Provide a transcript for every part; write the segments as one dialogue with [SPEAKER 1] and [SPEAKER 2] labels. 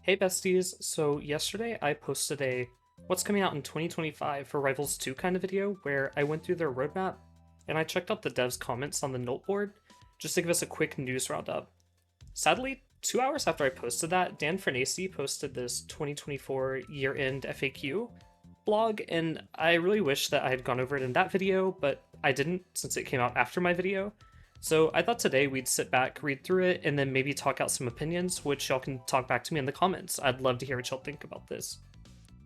[SPEAKER 1] Hey besties, so yesterday I posted a what's coming out in 2025 for Rivals 2 kind of video where I went through their roadmap and I checked out the devs' comments on the note board just to give us a quick news roundup. Sadly, 2 hours after I posted that, Dan Fernacey posted this 2024 year-end FAQ blog, and I really wish that I had gone over it in that video, but I didn't since it came out after my video. So I thought today we'd sit back, read through it, and then maybe talk out some opinions, which y'all can talk back to me in the comments. I'd love to hear what y'all think about this.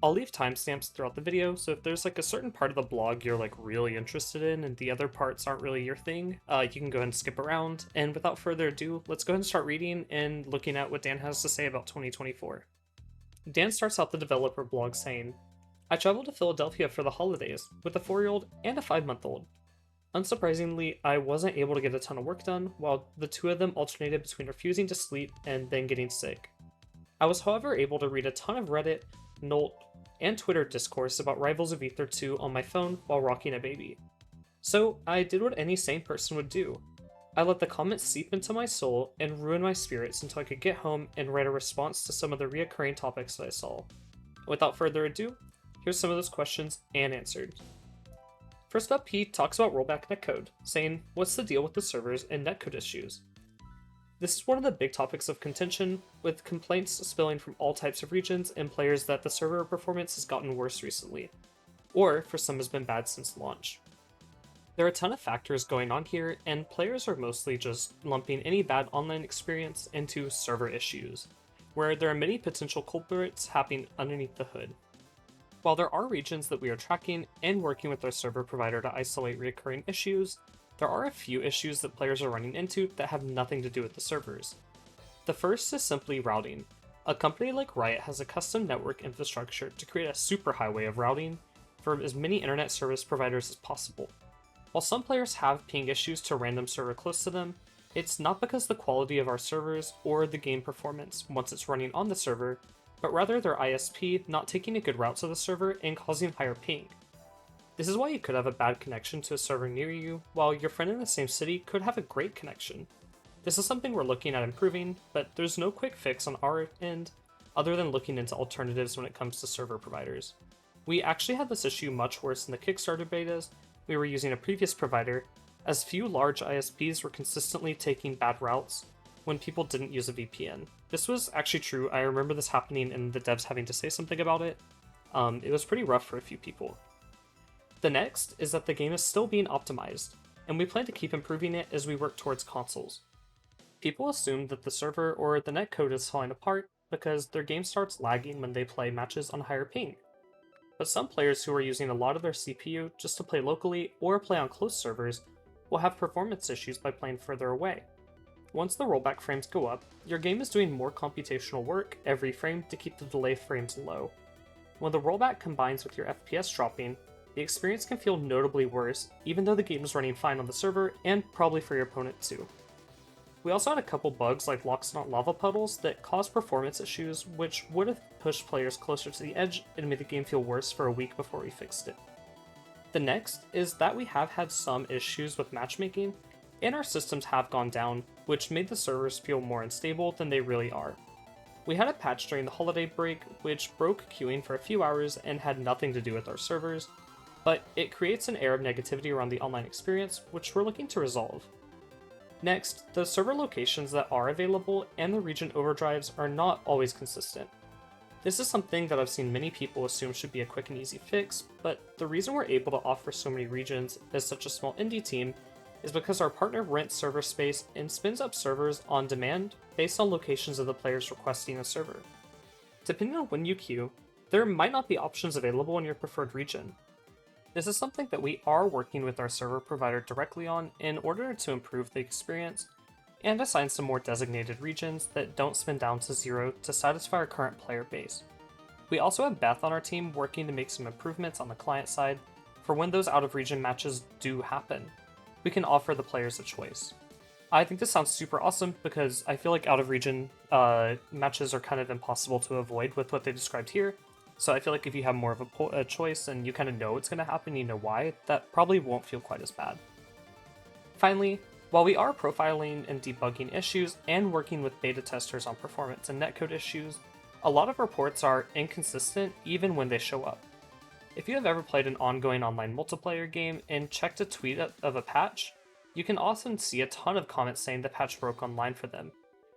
[SPEAKER 1] I'll leave timestamps throughout the video, so if there's like a certain part of the blog you're like really interested in and the other parts aren't really your thing, you can go ahead and skip around. And without further ado, let's go ahead and start reading and looking at what Dan has to say about 2024. Dan starts out the developer blog saying, I traveled to Philadelphia for the holidays with a 4-year-old and a 5-month-old. Unsurprisingly, I wasn't able to get a ton of work done, while the two of them alternated between refusing to sleep and then getting sick. I was, however, able to read a ton of Reddit, Nolt, and Twitter discourse about Rivals of Aether 2 on my phone while rocking a baby. So, I did what any sane person would do. I let the comments seep into my soul and ruin my spirits until I could get home and write a response to some of the reoccurring topics that I saw. Without further ado, here's some of those questions and answers. First up, he talks about rollback netcode, saying, what's the deal with the servers and netcode issues? This is one of the big topics of contention, with complaints spilling from all types of regions and players that the server performance has gotten worse recently, or for some has been bad since launch. There are a ton of factors going on here, and players are mostly just lumping any bad online experience into server issues, where there are many potential culprits happening underneath the hood. While there are regions that we are tracking and working with our server provider to isolate recurring issues, there are a few issues that players are running into that have nothing to do with the servers. The first is simply routing. A company like Riot has a custom network infrastructure to create a superhighway of routing for as many internet service providers as possible. While some players have ping issues to a random server close to them, it's not because the quality of our servers or the game performance once it's running on the server, but rather their ISP not taking a good route to the server and causing higher ping. This is why you could have a bad connection to a server near you, while your friend in the same city could have a great connection. This is something we're looking at improving, but there's no quick fix on our end, other than looking into alternatives when it comes to server providers. We actually had this issue much worse in the Kickstarter betas. We were using a previous provider, as few large ISPs were consistently taking bad routes when people didn't use a VPN. This was actually true. I remember this happening and the devs having to say something about it. It was pretty rough for a few people. The next is that the game is still being optimized, and we plan to keep improving it as we work towards consoles. People assume that the server or the netcode is falling apart because their game starts lagging when they play matches on higher ping. But some players who are using a lot of their CPU just to play locally or play on close servers will have performance issues by playing further away. Once the rollback frames go up, your game is doing more computational work every frame to keep the delay frames low. When the rollback combines with your FPS dropping, the experience can feel notably worse, even though the game is running fine on the server and probably for your opponent too. We also had a couple bugs like locks not lava puddles that caused performance issues, which would have pushed players closer to the edge and made the game feel worse for a week before we fixed it. The next is that we have had some issues with matchmaking, and our systems have gone down, which made the servers feel more unstable than they really are. We had a patch during the holiday break, which broke queuing for a few hours and had nothing to do with our servers, but it creates an air of negativity around the online experience, which we're looking to resolve. Next, the server locations that are available and the region overdrives are not always consistent. This is something that I've seen many people assume should be a quick and easy fix, but the reason we're able to offer so many regions as such a small indie team is because our partner rents server space and spins up servers on demand based on locations of the players requesting a server. Depending on when you queue, there might not be options available in your preferred region. This is something that we are working with our server provider directly on in order to improve the experience and assign some more designated regions that don't spin down to 0 to satisfy our current player base. We also have Beth on our team working to make some improvements on the client side for when those out-of-region matches do happen. We can offer the players a choice. I think this sounds super awesome because I feel like out-of-region matches are kind of impossible to avoid with what they described here. So I feel like if you have more of a choice and you kind of know what's going to happen, you know why, that probably won't feel quite as bad. Finally, while we are profiling and debugging issues and working with beta testers on performance and netcode issues, A lot of reports are inconsistent even when they show up. If you have ever played an ongoing online multiplayer game and checked a tweet of a patch, you can often see a ton of comments saying the patch broke online for them,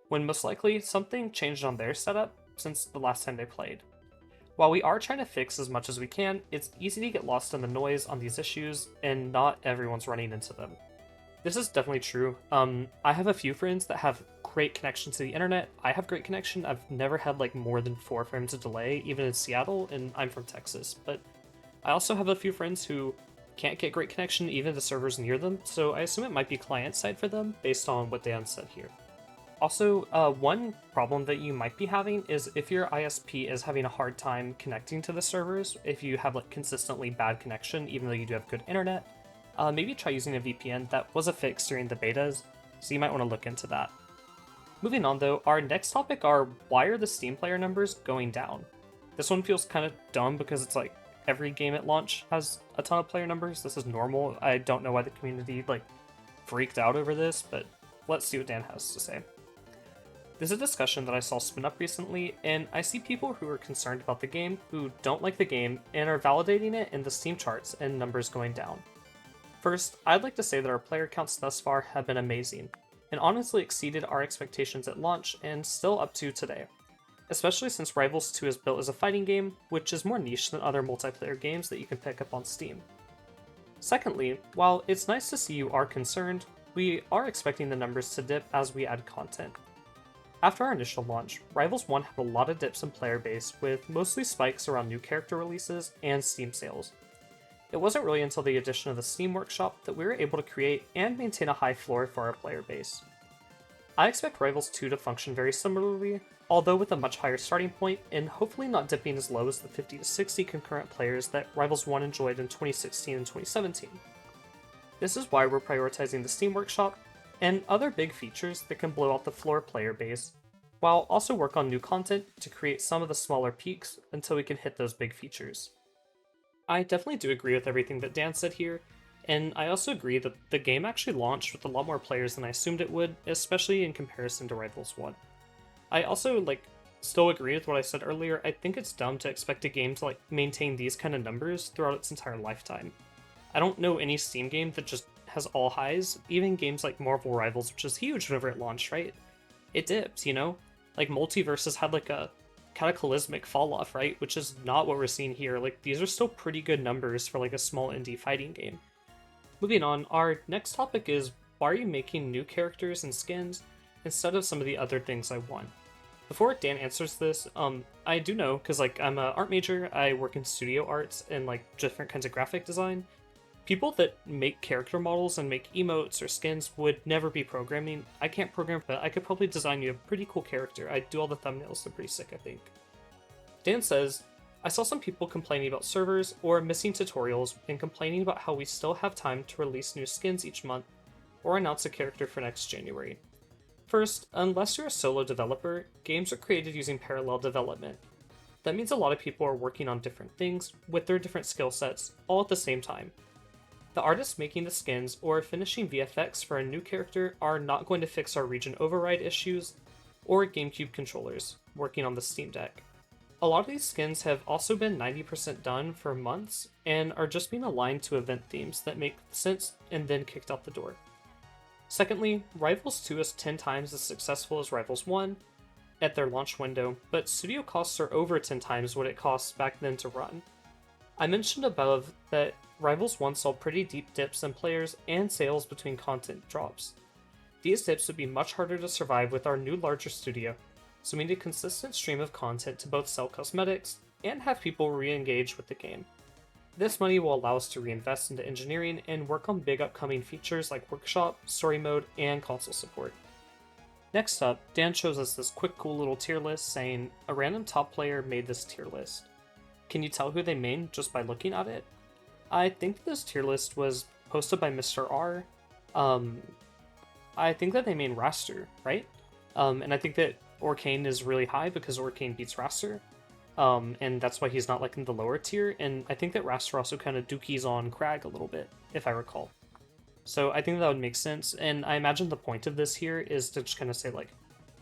[SPEAKER 1] when most likely something changed on their setup since the last time they played. While we are trying to fix as much as we can, it's easy to get lost in the noise on these issues, and not everyone's running into them. This is definitely true. I have a few friends that have great connection to the internet. I have great connection. I've never had like more than 4 frames of delay, even in Seattle, and I'm from Texas. But I also have a few friends who can't get great connection even to servers near them, so I assume it might be client side for them based on what Dan said here. Also, one problem that you might be having is if your ISP is having a hard time connecting to the servers, if you have like consistently bad connection, even though you do have good internet, maybe try using a VPN. That was a fix during the betas, so you might want to look into that. Moving on though, our next topic are why are the Steam player numbers going down? This one feels kind of dumb because it's like every game at launch has a ton of player numbers. This is normal. I don't know why the community like freaked out over this, but let's see what Dan has to say. This is a discussion that I saw spin up recently, and I see people who are concerned about the game, who don't like the game, and are validating it in the Steam charts and numbers going down. First, I'd like to say that our player counts thus far have been amazing, and honestly exceeded our expectations at launch and still up to today. Especially since Rivals 2 is built as a fighting game, which is more niche than other multiplayer games that you can pick up on Steam. Secondly, while it's nice to see you are concerned, we are expecting the numbers to dip as we add content. After our initial launch, Rivals 1 had a lot of dips in player base, with mostly spikes around new character releases and Steam sales. It wasn't really until the addition of the Steam Workshop that we were able to create and maintain a high floor for our player base. I expect Rivals 2 to function very similarly, although with a much higher starting point, and hopefully not dipping as low as the 50 to 60 concurrent players that Rivals 1 enjoyed in 2016 and 2017. This is why we're prioritizing the Steam Workshop and other big features that can blow out the floor player base, while also work on new content to create some of the smaller peaks until we can hit those big features. I definitely do agree with everything that Dan said here, and I also agree that the game actually launched with a lot more players than I assumed it would, especially in comparison to Rivals 1. I also, still agree with what I said earlier. I think it's dumb to expect a game to, maintain these kind of numbers throughout its entire lifetime. I don't know any Steam game that just has all highs, even games like Marvel Rivals, which is huge whenever it launched, right? It dips, you know? Multiverses had a cataclysmic fall off, right? Which is not what we're seeing here. These are still pretty good numbers for a small indie fighting game. Moving on, our next topic is why are you making new characters and skins instead of some of the other things I want? Before Dan answers this, I do know, because I'm an art major, I work in studio arts and different kinds of graphic design. People that make character models and make emotes or skins would never be programming. I can't program, but I could probably design you a pretty cool character. I do all the thumbnails, they're pretty sick, I think. Dan says, I saw some people complaining about servers or missing tutorials and complaining about how we still have time to release new skins each month or announce a character for next January. First, unless you're a solo developer, games are created using parallel development. That means a lot of people are working on different things with their different skill sets all at the same time. The artists making the skins or finishing VFX for a new character are not going to fix our region override issues or GameCube controllers working on the Steam Deck. A lot of these skins have also been 90% done for months and are just being aligned to event themes that make sense and then kicked out the door. Secondly, Rivals 2 is 10 times as successful as Rivals 1 at their launch window, but studio costs are over 10 times what it costs back then to run. I mentioned above that Rivals 1 saw pretty deep dips in players and sales between content drops. These dips would be much harder to survive with our new larger studio, so we need a consistent stream of content to both sell cosmetics and have people re-engage with the game. This money will allow us to reinvest into engineering and work on big upcoming features like Workshop, Story Mode, and console support. Next up, Dan shows us this quick cool little tier list saying, a random top player made this tier list. Can you tell who they made just by looking at it? I think this tier list was posted by Mr. R. I think that they made Raster, right? And I think that Orcane is really high because Orcane beats Raster. And that's why he's not in the lower tier, and I think that Raster also kind of dookies on Crag a little bit, if I recall. So I think that would make sense, and I imagine the point of this here is to just kind of say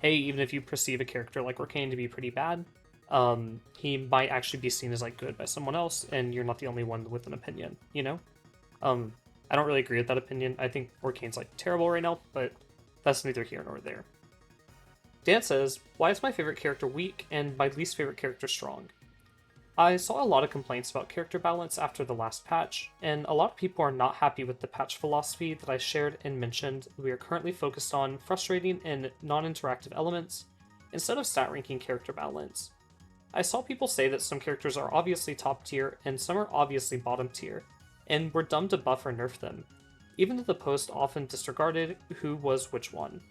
[SPEAKER 1] hey, even if you perceive a character like Orcane to be pretty bad, he might actually be seen as like good by someone else, and you're not the only one with an opinion, you know? Um, I don't really agree with that opinion. I think Orcane's like terrible right now, but that's neither here nor there. Dan says, why is my favorite character weak and my least favorite character strong? I saw a lot of complaints about character balance after the last patch, and a lot of people are not happy with the patch philosophy that I shared and mentioned. We are currently focused on frustrating and non-interactive elements instead of stat ranking character balance. I saw people say that some characters are obviously top tier and some are obviously bottom tier, and we're dumb to buff or nerf them, even though the post often disregarded who was which one.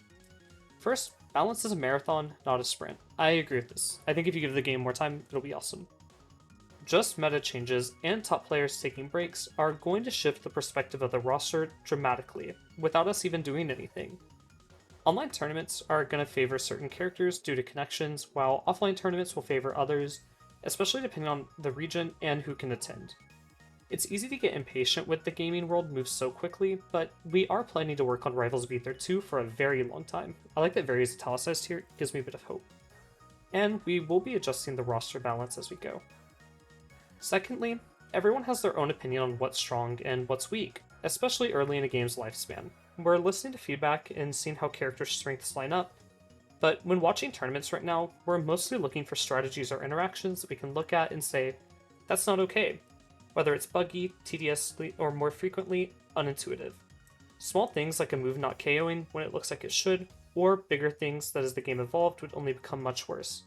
[SPEAKER 1] First, balance is a marathon, not a sprint. I agree with this. I think if you give the game more time, it'll be awesome. Just meta changes and top players taking breaks are going to shift the perspective of the roster dramatically, without us even doing anything. Online tournaments are going to favor certain characters due to connections, while offline tournaments will favor others, especially depending on the region and who can attend. It's easy to get impatient with the gaming world moves so quickly, but we are planning to work on Rivals of Aether 2 for a very long time. I like that very is italicized here, it gives me a bit of hope. And we will be adjusting the roster balance as we go. Secondly, everyone has their own opinion on what's strong and what's weak, especially early in a game's lifespan. We're listening to feedback and seeing how character strengths line up, but when watching tournaments right now, we're mostly looking for strategies or interactions that we can look at and say, that's not okay, whether it's buggy, tedious, or more frequently, unintuitive. Small things like a move not KOing when it looks like it should, or bigger things that as the game evolved would only become much worse.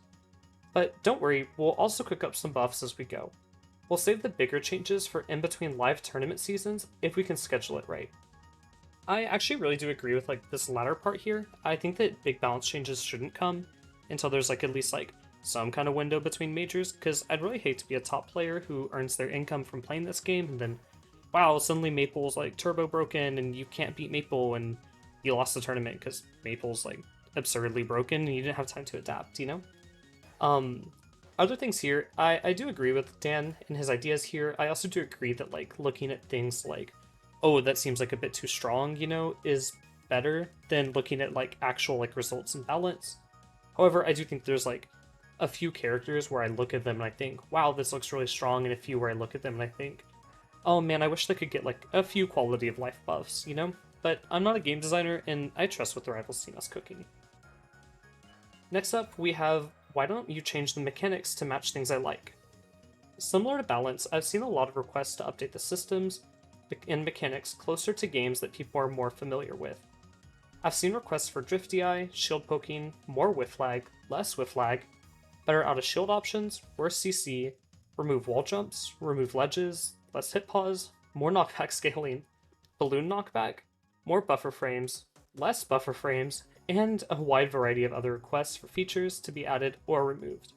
[SPEAKER 1] But don't worry, we'll also cook up some buffs as we go. We'll save the bigger changes for in between live tournament seasons if we can schedule it right. I actually really do agree with like this latter part here. I think that big balance changes shouldn't come until there's like at least like some kind of window between majors, because I'd really hate to be a top player who earns their income from playing this game and then wow, suddenly Maple's like turbo broken and you can't beat Maple and you lost the tournament because Maple's like absurdly broken and you didn't have time to adapt, you know? Other things here, I do agree with Dan and his ideas here. I also do agree that like looking at things like, oh, that seems like a bit too strong, you know, is better than looking at like actual like results and balance. However, I do think there's like a few characters where I look at them and I think, wow, this looks really strong, and a few where I look at them and I think, oh man, I wish they could get like a few quality of life buffs, you know? But I'm not a game designer and I trust what the Rivals team is cooking. Next up, we have, why don't you change the mechanics to match things I like? Similar to balance, I've seen a lot of requests to update the systems and mechanics closer to games that people are more familiar with. I've seen requests for drift DI, shield poking, more Whifflag, less Whifflag, better out of shield options, worse CC, remove wall jumps, remove ledges, less hit pause, more knockback scaling, balloon knockback, more buffer frames, less buffer frames, and a wide variety of other requests for features to be added or removed.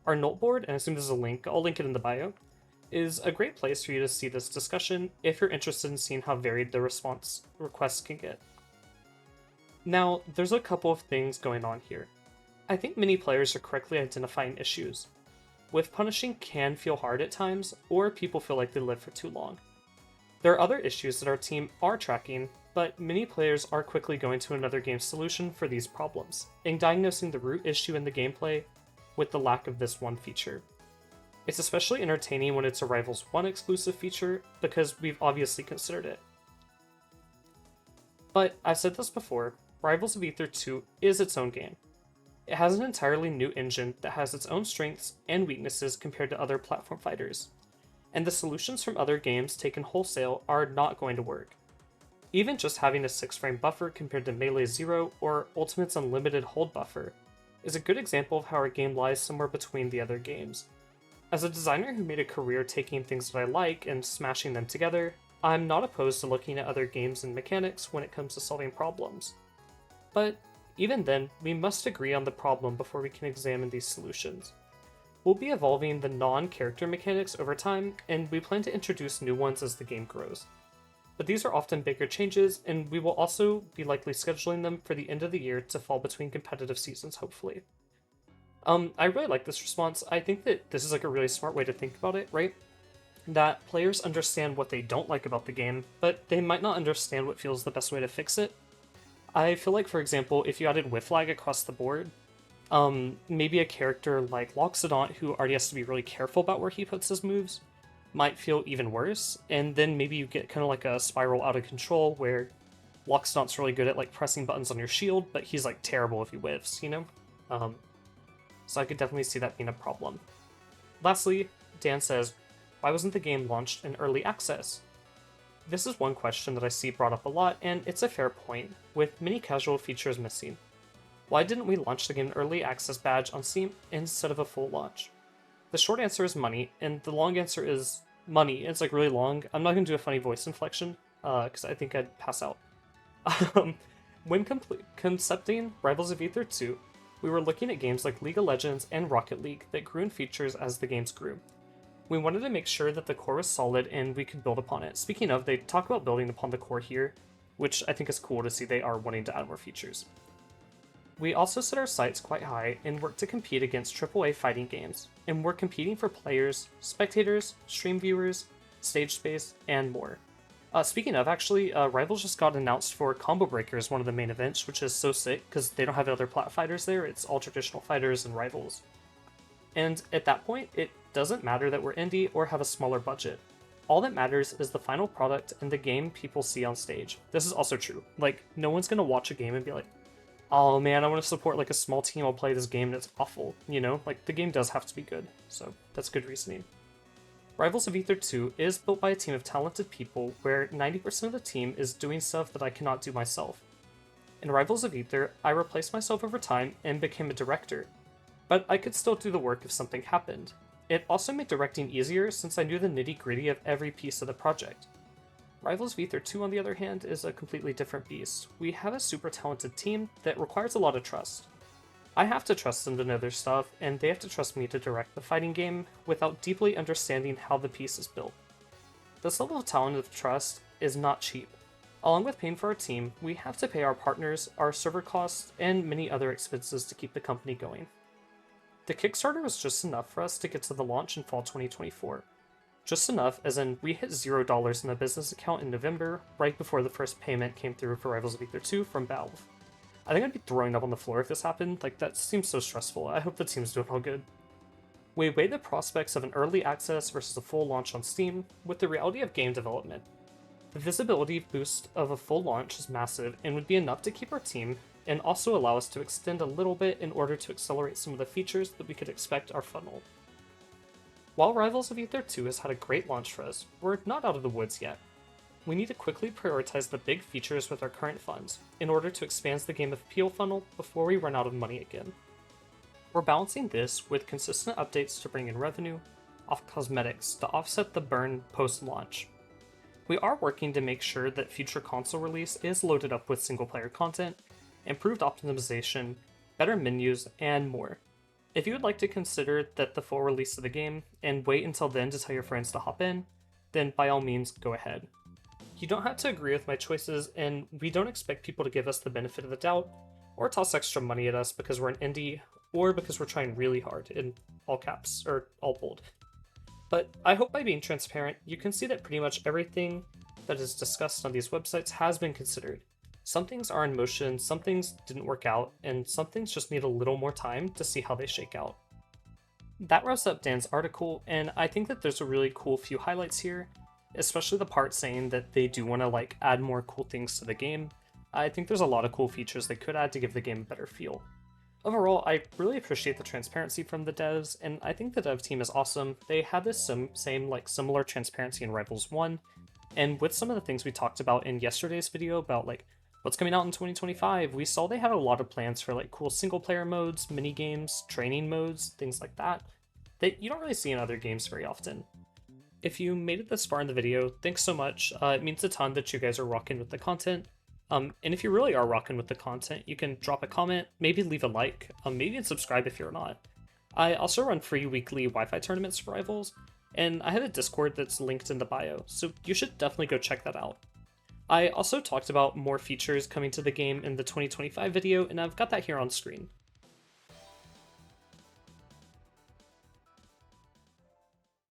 [SPEAKER 1] Our Note board, and I assume there's a link, I'll link it in the bio, is a great place for you to see this discussion if you're interested in seeing how varied the response requests can get. Now, there's a couple of things going on here. I think many players are correctly identifying issues. Whiff punishing can feel hard at times, or people feel like they live for too long. There are other issues that our team are tracking, but many players are quickly going to another game's solution for these problems, and diagnosing the root issue in the gameplay with the lack of this one feature. It's especially entertaining when it's a Rivals 1 exclusive feature, because we've obviously considered it. But I've said this before, Rivals of Aether 2 is its own game. It has an entirely new engine that has its own strengths and weaknesses compared to other platform fighters, and the solutions from other games taken wholesale are not going to work. Even just having a 6-frame buffer compared to Melee 0 or Ultimate's unlimited hold buffer is a good example of how our game lies somewhere between the other games. As a designer who made a career taking things that I like and smashing them together, I'm not opposed to looking at other games and mechanics when it comes to solving problems. But even then, we must agree on the problem before we can examine these solutions. We'll be evolving the non-character mechanics over time, and we plan to introduce new ones as the game grows. But these are often bigger changes, and we will also be likely scheduling them for the end of the year to fall between competitive seasons, hopefully. I really like this response. I think that this is like a really smart way to think about it, right? That players understand what they don't like about the game, but they might not understand what feels the best way to fix it. I feel like, for example, if you added Whifflag across the board, Maybe a character like Loxodont, who already has to be really careful about where he puts his moves, might feel even worse, and then maybe you get kind of like a spiral out of control where Loxodont's really good at like pressing buttons on your shield, but he's like terrible if he whiffs, you know? Um, so I could definitely see that being a problem. Lastly, Dan says, why wasn't the game launched in early access? This is one question that I see brought up a lot, and it's a fair point, with many casual features missing. Why didn't we launch the game in early access badge on Steam instead of a full launch? The short answer is money, and the long answer is money. It's like really long. I'm not going to do a funny voice inflection, because I think I'd pass out. When concepting Rivals of Aether 2, we were looking at games like League of Legends and Rocket League that grew in features as the games grew. We wanted to make sure that the core was solid and we could build upon it. Speaking of, they talk about building upon the core here, which I think is cool to see they are wanting to add more features. We also set our sights quite high and worked to compete against AAA fighting games, and we're competing for players, spectators, stream viewers, stage space, and more. Speaking of, actually, Rivals just got announced for Combo Breakers, one of the main events, which is so sick because they don't have other plat fighters there. It's all traditional fighters and Rivals. And at that point, it doesn't matter that we're indie or have a smaller budget. All that matters is the final product and the game people see on stage. This is also true. Like, no one's gonna watch a game and be like, oh man, I want to support like a small team, I'll play this game and it's awful, you know? Like, the game does have to be good, so that's good reasoning. Rivals of Aether 2 is built by a team of talented people where 90% of the team is doing stuff that I cannot do myself. In Rivals of Aether, I replaced myself over time and became a director, but I could still do the work if something happened. It also made directing easier since I knew the nitty-gritty of every piece of the project. Rivals of Aether 2, on the other hand, is a completely different beast. We have a super talented team that requires a lot of trust. I have to trust them to know their stuff, and they have to trust me to direct the fighting game without deeply understanding how the piece is built. This level of talent and trust is not cheap. Along with paying for our team, we have to pay our partners, our server costs, and many other expenses to keep the company going. The Kickstarter was just enough for us to get to the launch in fall 2024. Just enough, as in we hit $0 in the business account in November, right before the first payment came through for Rivals of Aether 2 from Valve. I think I'd be throwing up on the floor if this happened, like that seems so stressful. I hope the team's doing all good. We weigh the prospects of an early access versus a full launch on Steam with the reality of game development. The visibility boost of a full launch is massive and would be enough to keep our team and also allow us to extend a little bit in order to accelerate some of the features that we could expect our funnel. While Rivals of Aether 2 has had a great launch for us, we're not out of the woods yet. We need to quickly prioritize the big features with our current funds in order to expand the game appeal funnel before we run out of money again. We're balancing this with consistent updates to bring in revenue, off cosmetics to offset the burn post-launch. We are working to make sure that future console release is loaded up with single-player content, improved optimization, better menus, and more. If you would like to consider that the full release of the game and wait until then to tell your friends to hop in, then by all means go ahead. You don't have to agree with my choices, and we don't expect people to give us the benefit of the doubt or toss extra money at us because we're an indie or because we're trying really hard, in all caps, or all bold. But I hope by being transparent, you can see that pretty much everything that is discussed on these websites has been considered. Some things are in motion, some things didn't work out, and some things just need a little more time to see how they shake out. That wraps up Dan's article, and I think that there's a really cool few highlights here, especially the part saying that they do want to add more cool things to the game. I think there's a lot of cool features they could add to give the game a better feel. Overall, I really appreciate the transparency from the devs, and I think the dev team is awesome. They had this similar transparency in Rivals 1, and with some of the things we talked about in yesterday's video about what's coming out in 2025, we saw they had a lot of plans for cool single-player modes, mini-games, training modes, things like that you don't really see in other games very often. If you made it this far in the video, thanks so much. It means a ton that you guys are rocking with the content. And if you really are rocking with the content, you can drop a comment, maybe leave a like, maybe even subscribe if you're not. I also run free weekly Wi-Fi tournaments for Rivals, and I have a Discord that's linked in the bio, so you should definitely go check that out. I also talked about more features coming to the game in the 2025 video, and I've got that here on screen.